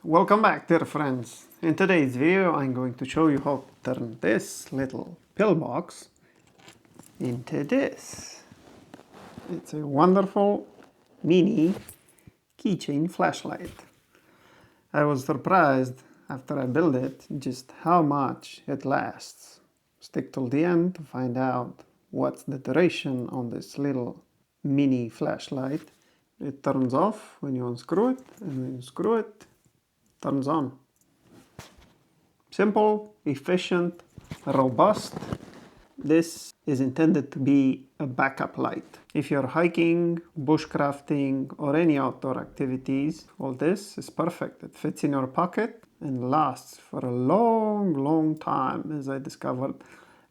Welcome back, dear friends. In today's video I'm going to show you how to turn this little pillbox into this. It's a wonderful mini keychain flashlight. I was surprised after I built it just how much it lasts. Stick till the end to find out what's the duration on this little mini flashlight. It turns off when you unscrew it, and when you screw it, turns on. Simple, efficient, robust. This is intended to be a backup light. If you're hiking, bushcrafting, or any outdoor activities, all this is perfect. It fits in your pocket and lasts for a long time, as I discovered,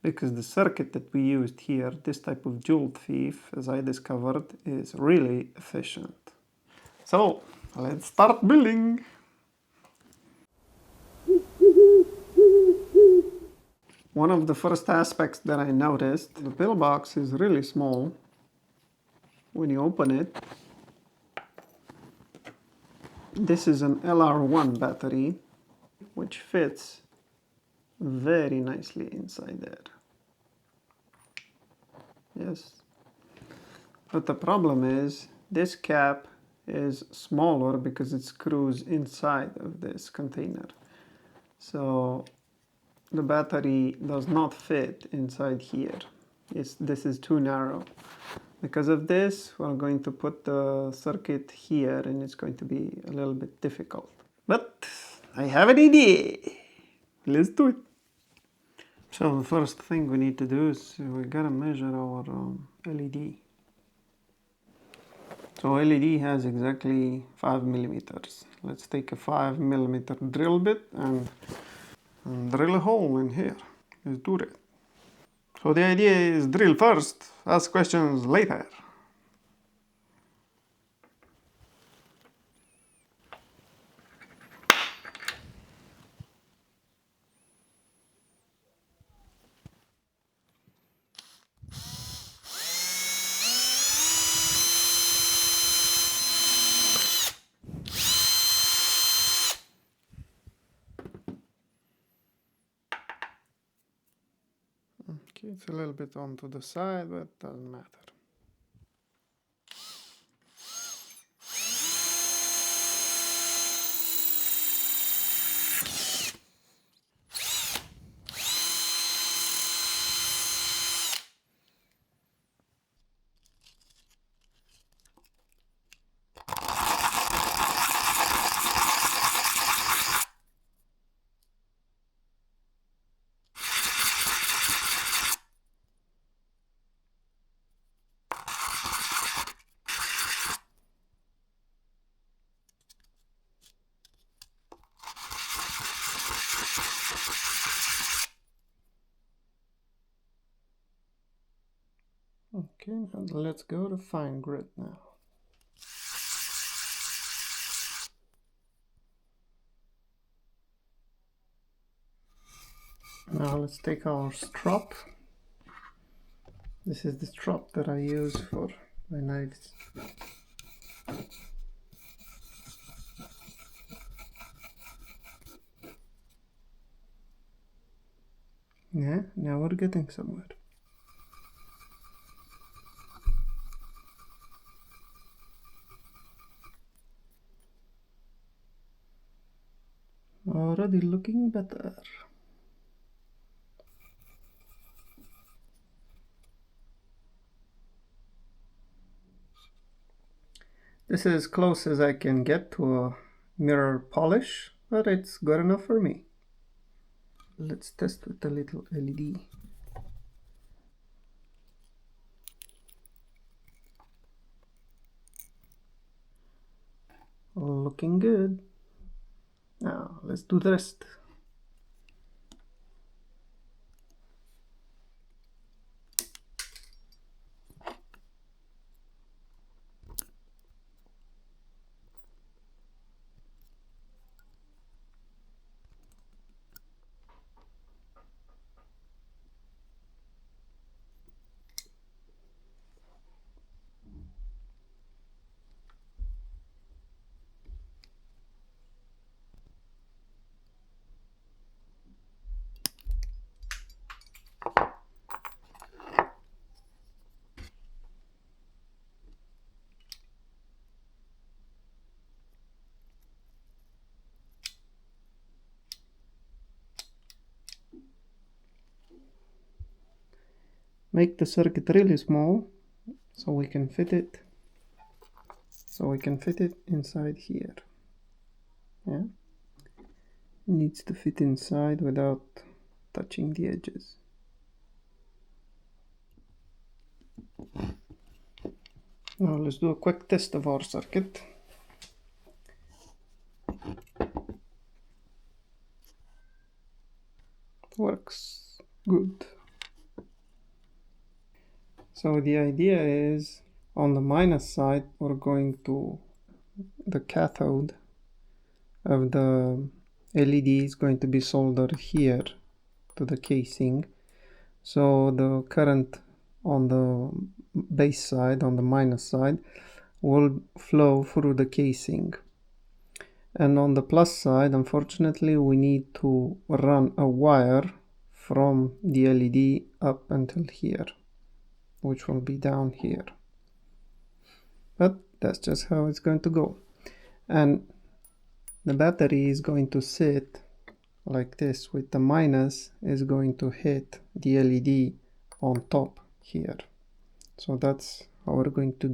because the circuit that we used here, this type of Joule Thief, as I discovered, is really efficient. So, let's start building. One of the first aspects that I noticed, the pillbox is really small. When you open it, this is an LR1 battery, which fits very nicely inside there. Yes. But the problem is, this cap is smaller because it screws inside of this container. So the battery does not fit inside here. This is too narrow. Because of this, we're going to put the circuit here and it's going to be a little bit difficult. But I have an idea. Let's do it. So the first thing we need to do is we gotta measure our LED. So LED has exactly 5 millimeters. Let's take a 5 millimeter drill bit and drill a hole in here. Let's do it. So the idea is drill first, ask questions later. Okay, it's a little bit onto the side, but it doesn't matter. Okay, and let's go to fine grit now. Now let's take our strop. This is the strop that I use for my knives. Yeah, now we're getting somewhere. Already looking better. This is as close as I can get to a mirror polish, but it's good enough for me. Let's test with a little LED. Looking good. Now let's do the rest. make the circuit really small so we can fit it inside here. Yeah, it needs to fit inside without touching the edges. Now let's do a quick test of our circuit. Works good. So the idea is, on the minus side we're going to, the cathode of the LED is going to be soldered here to the casing, so the current on the base side, on the minus side, will flow through the casing. And on the plus side, unfortunately, we need to run a wire from the LED up until here, which will be down here. But that's just how it's going to go. And the battery is going to sit like this, with the minus is going to hit the LED on top here. So that's how we're going to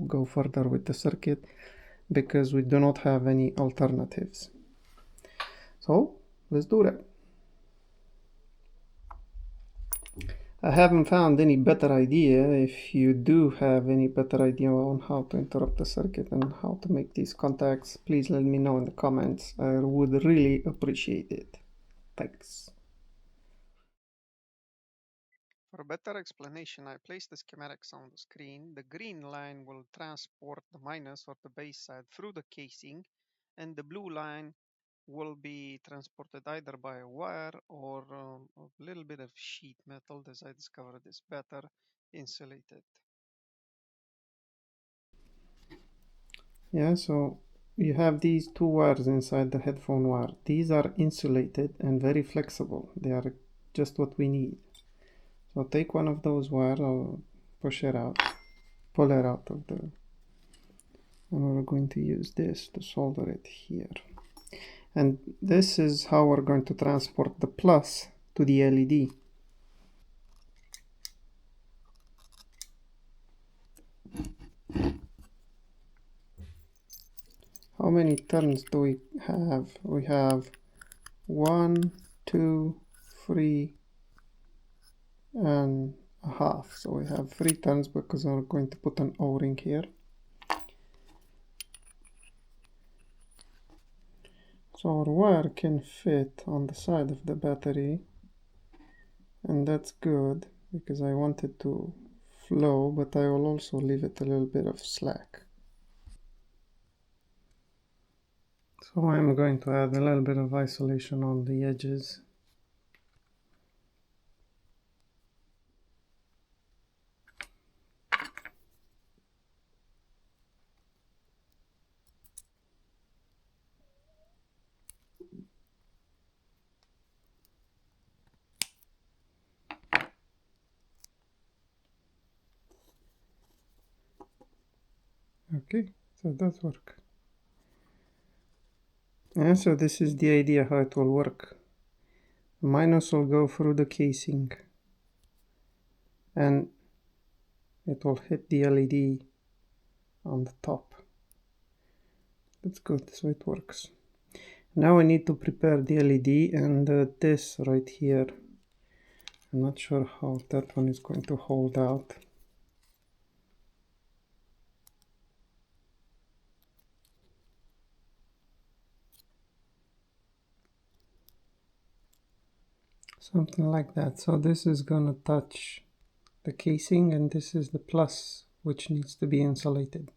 go further with the circuit, because we do not have any alternatives. So let's do that. I haven't found any better idea. If you do have any better idea on how to interrupt the circuit and how to make these contacts, please let me know in the comments. I would really appreciate it. Thanks. For a better explanation, I place the schematics on the screen. The green line will transport the minus or the base side through the casing, and the blue line will be transported either by a wire or a little bit of sheet metal, as I discovered is better, insulated. Yeah, so you have these two wires inside the headphone wire. These are insulated and very flexible. They are just what we need. So take one of those wires, I'll push it out, pull it out of the, and we're going to use this to solder it here. And this is how we're going to transport the plus to the LED. How many turns do we have? We have 1, 2, 3 and a half. So we have 3 turns because we're going to put an O-ring here. So our wire can fit on the side of the battery, and that's good because I want it to flow, but I will also leave it a little bit of slack. So I'm going to add a little bit of isolation on the edges. Okay, so it does work. And so this is the idea how it will work. The minus will go through the casing and it will hit the LED on the top. That's good, so it works. Now I need to prepare the LED and this right here. I'm not sure how that one is going to hold out. Something like that. So this is gonna touch the casing and this is the plus, which needs to be insulated.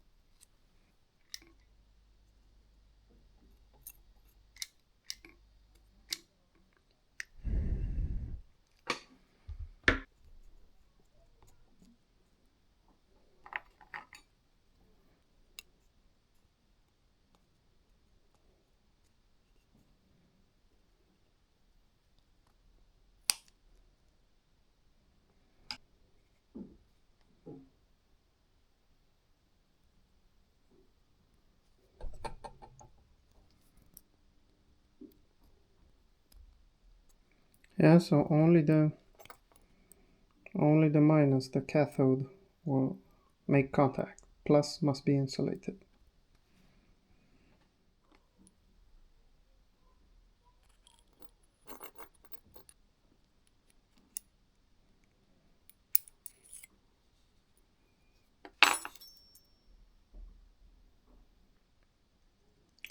Yeah, so only the Only the minus, the cathode, will make contact. Plus must be insulated.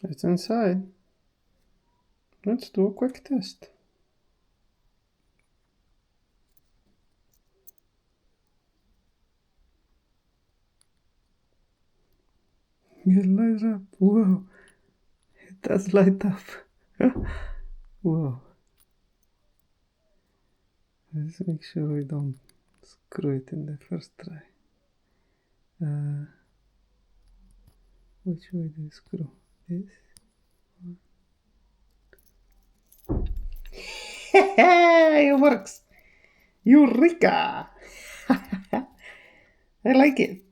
It's inside. Let's do a quick test. It lights up. Whoa. It does light up. Whoa. Let's make sure we don't screw it in the first try. Which way do you screw? This? It works! Eureka! I like it.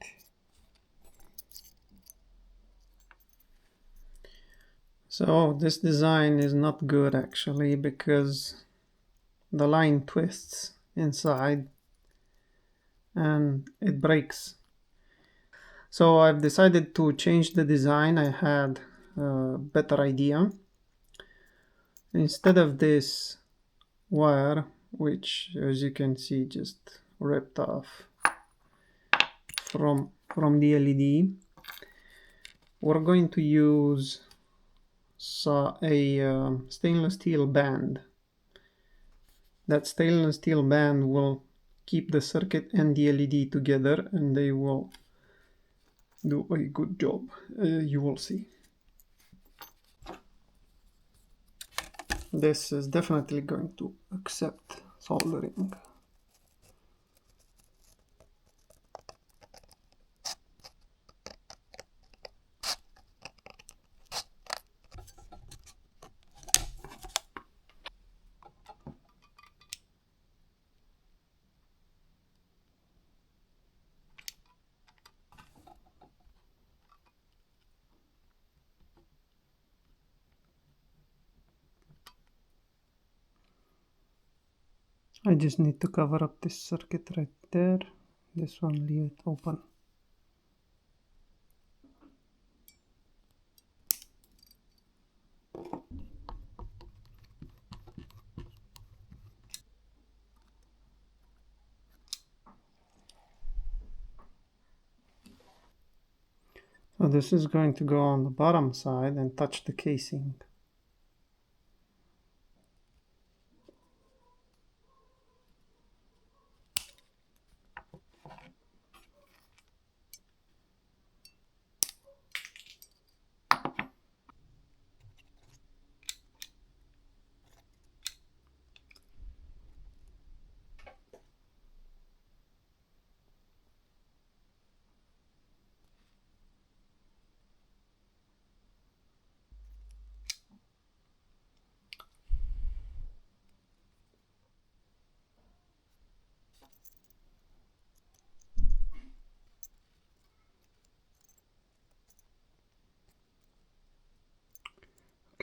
So this design is not good actually because the line twists inside and it breaks. So I've decided to change the design. I had a better idea. Instead of this wire, which as you can see just ripped off from the LED, we're going to use a stainless steel band. That stainless steel band will keep the circuit and the LED together, and they will do a good job. You will see. This is definitely going to accept soldering. I just need to cover up this circuit right there. This one, leave it open. So this is going to go on the bottom side and touch the casing.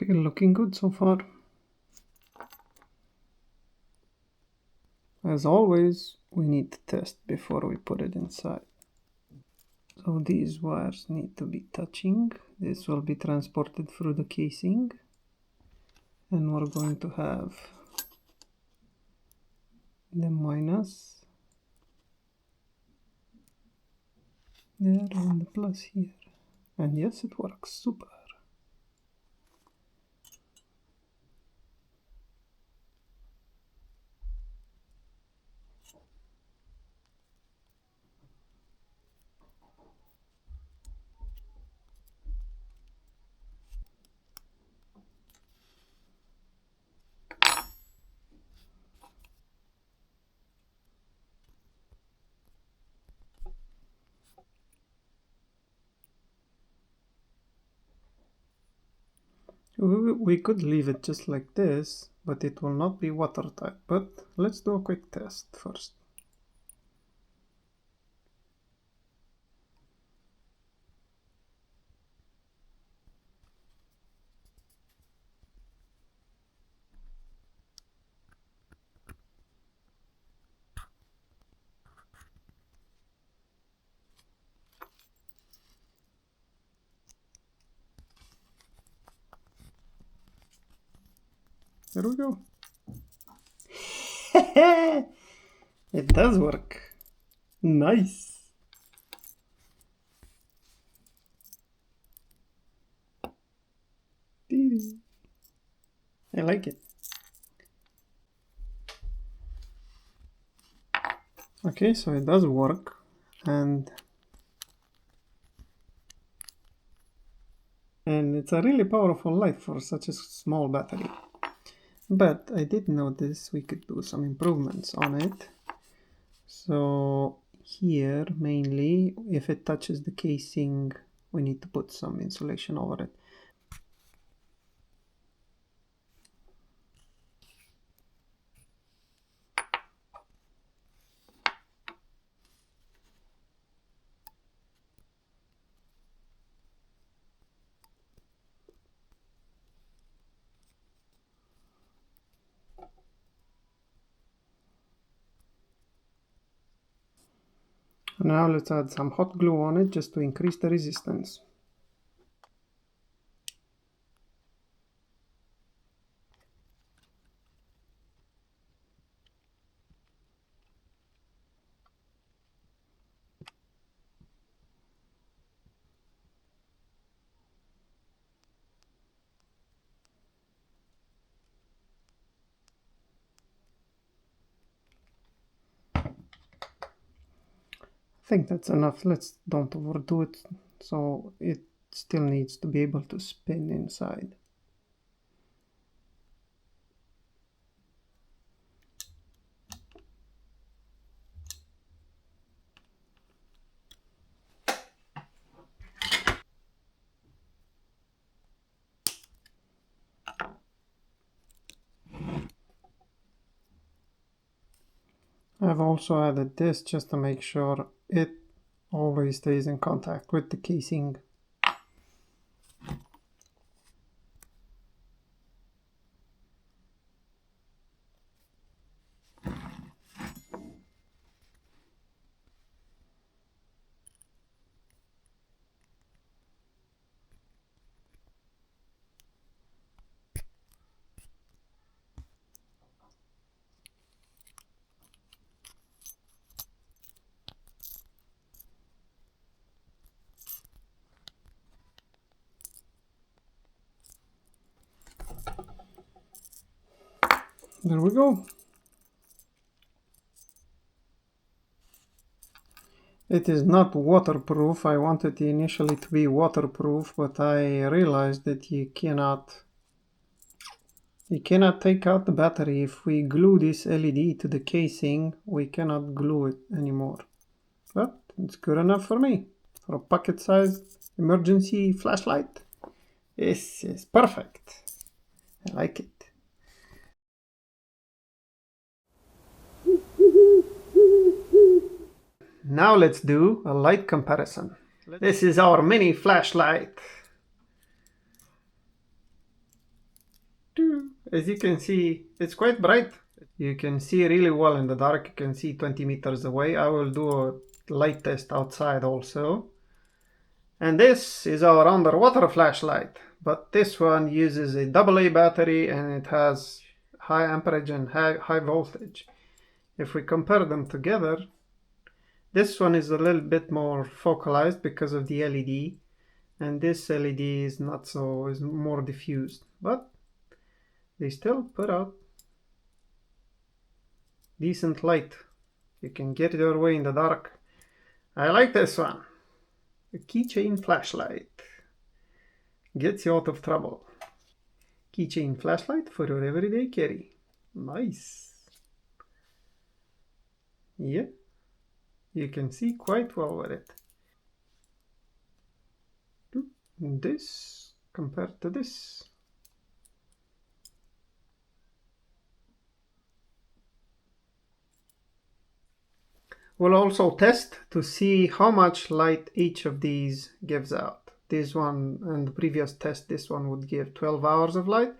Okay, looking good so far. As always, we need to test before we put it inside. So these wires need to be touching. This will be transported through the casing. And we're going to have the minus there and the plus here. And yes, it works super. We could leave it just like this, but it will not be watertight. But let's do a quick test first. There we go. It does work. Nice. I like it. Okay, so it does work, and it's a really powerful light for such a small battery. But I did notice we could do some improvements on it. So here, mainly, if it touches the casing, we need to put some insulation over it. Now let's add some hot glue on it just to increase the resistance. I think that's enough. Let's don't overdo it, so it still needs to be able to spin inside. I've also added this just to make sure it always stays in contact with the casing. There we go. It is not waterproof. I wanted it initially to be waterproof, but I realized that you cannot take out the battery. If we glue this LED to the casing, we cannot glue it anymore. But it's good enough for me. For a pocket-sized emergency flashlight, this is perfect. I like it. Now let's do a light comparison. This is our mini flashlight. As you can see, it's quite bright. You can see really well in the dark. You can see 20 meters away. I will do a light test outside also. And this is our underwater flashlight, but this one uses a AA battery and it has high amperage and high voltage. If we compare them together, this one is a little bit more focalized because of the LED, and this LED is not so, is more diffused, but they still put out decent light. You can get your way in the dark. I like this one. A keychain flashlight. Gets you out of trouble. Keychain flashlight for your everyday carry. Nice. Yeah, you can see quite well with it. This compared to this. We'll also test to see how much light each of these gives out. This one and the previous test, this one would give 12 hours of light,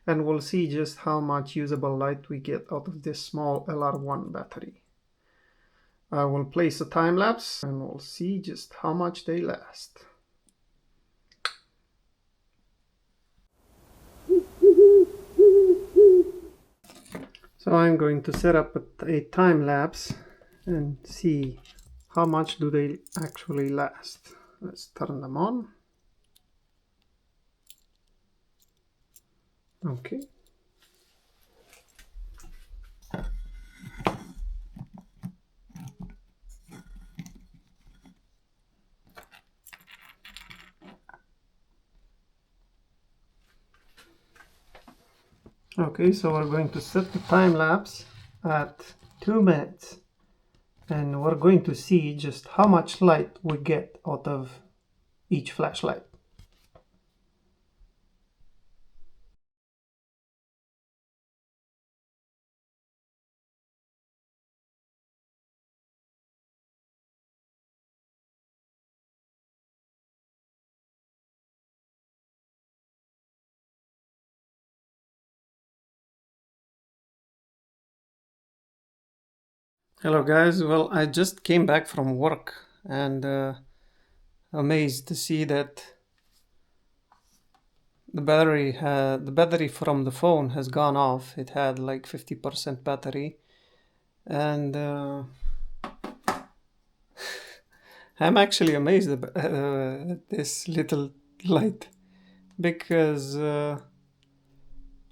and we'll see just how much usable light we get out of this small LR1 battery. I will place a time lapse and we'll see just how much they last. So I'm going to set up a time lapse and see how much do they actually last. Let's turn them on. Okay. Okay, so we're going to set the time lapse at 2 minutes, and we're going to see just how much light we get out of each flashlight. Hello guys, well I just came back from work and amazed to see that the battery from the phone has gone off. It had like 50% battery, and I'm actually amazed at this little light because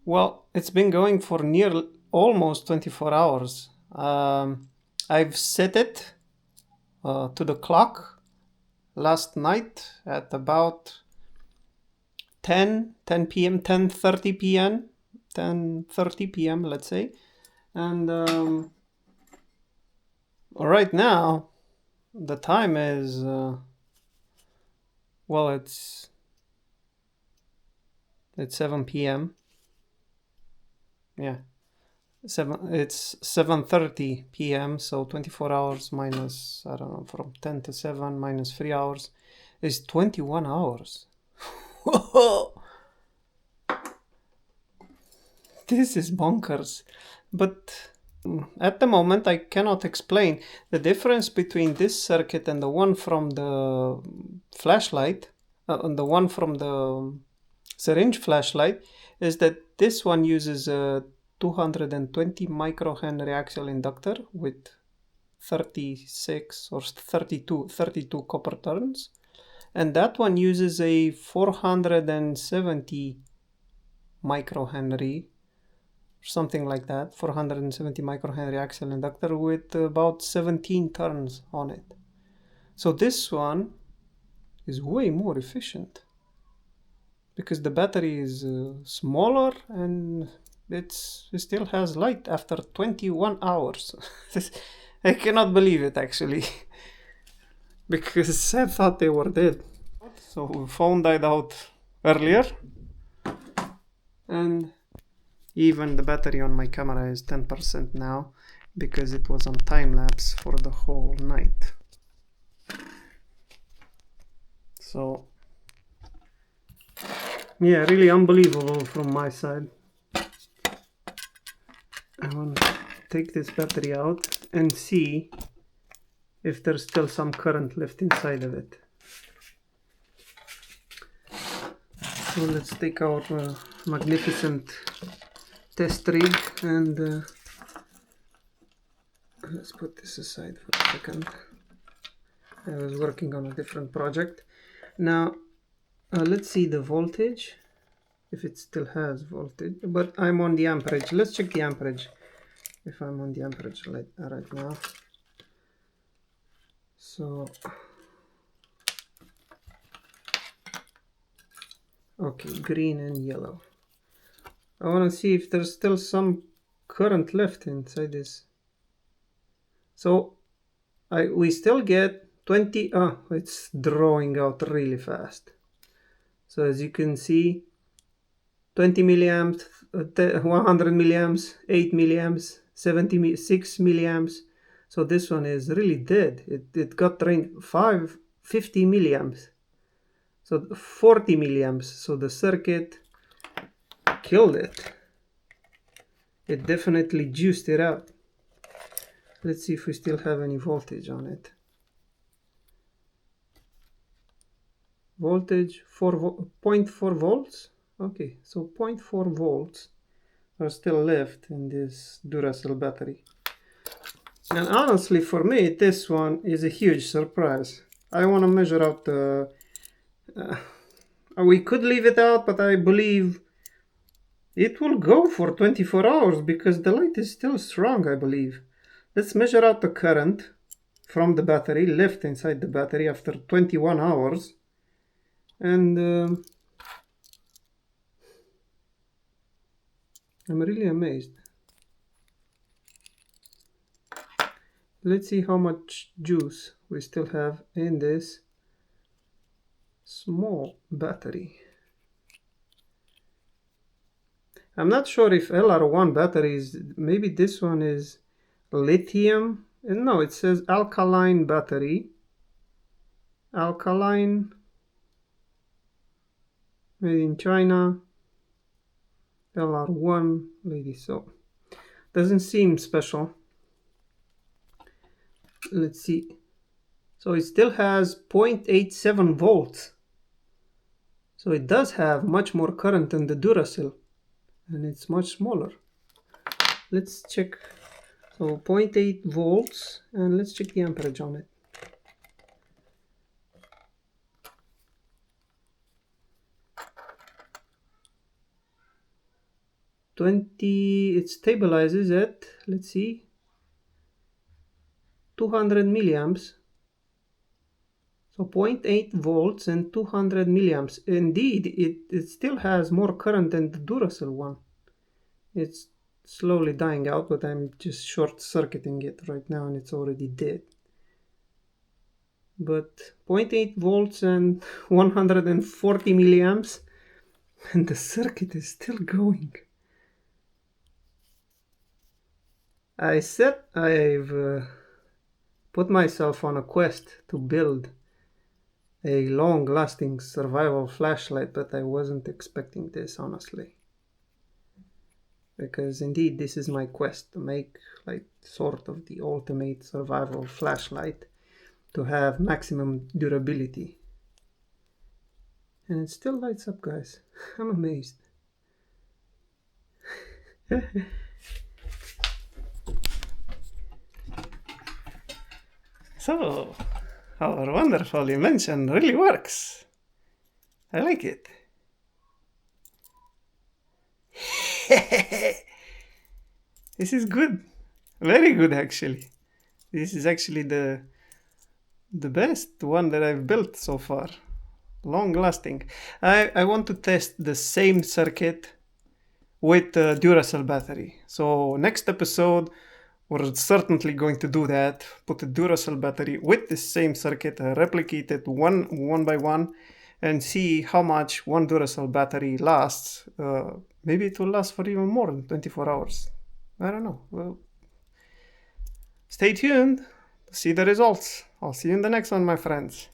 well, it's been going for almost 24 hours. I've set it to the clock last night at about 10 p.m., 10:30 p.m., 10:30 p.m., let's say. And right now, the time is, well, it's 7 p.m. Yeah. It's 7:30 p.m. So 24 hours minus, I don't know, from 10 to 7 minus 3 hours is 21 hours. This is bonkers. But at the moment I cannot explain the difference between this circuit and the one from the flashlight, and the one from the syringe flashlight, is that this one uses a 220 microhenry axial inductor with 36 or 32 copper turns, and that one uses a 470 microhenry, something like that, 470 microhenry axial inductor with about 17 turns on it. So this one is way more efficient because the battery is smaller and it still has light after 21 hours. I cannot believe it actually because I thought they were dead. So the phone died out earlier, and even the battery on my camera is 10% now because it was on time lapse for the whole night. So yeah, really unbelievable from my side. I want to take this battery out and see if there's still some current left inside of it. So let's take our magnificent test rig and let's put this aside for a second. I was working on a different project. Now let's see the voltage, if it still has voltage, but I'm on the amperage. Let's check the amperage if I'm on the amperage right now. So okay, green and yellow. I want to see if there's still some current left inside this. So we still get 20. It's drawing out really fast. So as you can see, 20 milliamps, 100 milliamps, 8 milliamps, 76 milliamps. So this one is really dead. It got drained 50 milliamps. So 40 milliamps. So the circuit killed it. It definitely juiced it out. Let's see if we still have any voltage on it. Voltage 0.4 volts. Okay, so 0.4 volts. are still left in this Duracell battery. And honestly, for me, this one is a huge surprise. I want to measure out the... we could leave it out, but I believe it will go for 24 hours because the light is still strong, I believe. Let's measure out the current from the battery, left inside the battery after 21 hours. And I'm really amazed. Let's see how much juice we still have in this small battery. I'm not sure if LR1 batteries, maybe this one is lithium. No, it says alkaline battery. Alkaline, made in China. LR1, lady, so doesn't seem special. Let's see. So it still has 0.87 volts. So it does have much more current than the Duracell, and it's much smaller. Let's check. So 0.8 volts, and let's check the amperage on it. It stabilizes at, let's see, 200 milliamps. So 0.8 volts and 200 milliamps. Indeed, it still has more current than the Duracell one. It's slowly dying out, but I'm just short-circuiting it right now and it's already dead. But 0.8 volts and 140 milliamps, and the circuit is still going. I said I've put myself on a quest to build a long-lasting survival flashlight, but I wasn't expecting this, honestly. Because indeed, this is my quest to make like sort of the ultimate survival flashlight to have maximum durability. And it still lights up, guys. I'm amazed. So, our wonderful invention really works. I like it. This is good. Very good, actually. This is actually the best one that I've built so far. Long lasting. I want to test the same circuit with the Duracell battery. So next episode, we're certainly going to do that. Put a Duracell battery with the same circuit, replicate it one by one, and see how much one Duracell battery lasts. Maybe it will last for even more than 24 hours. I don't know. Well, stay tuned to see the results. I'll see you in the next one, my friends.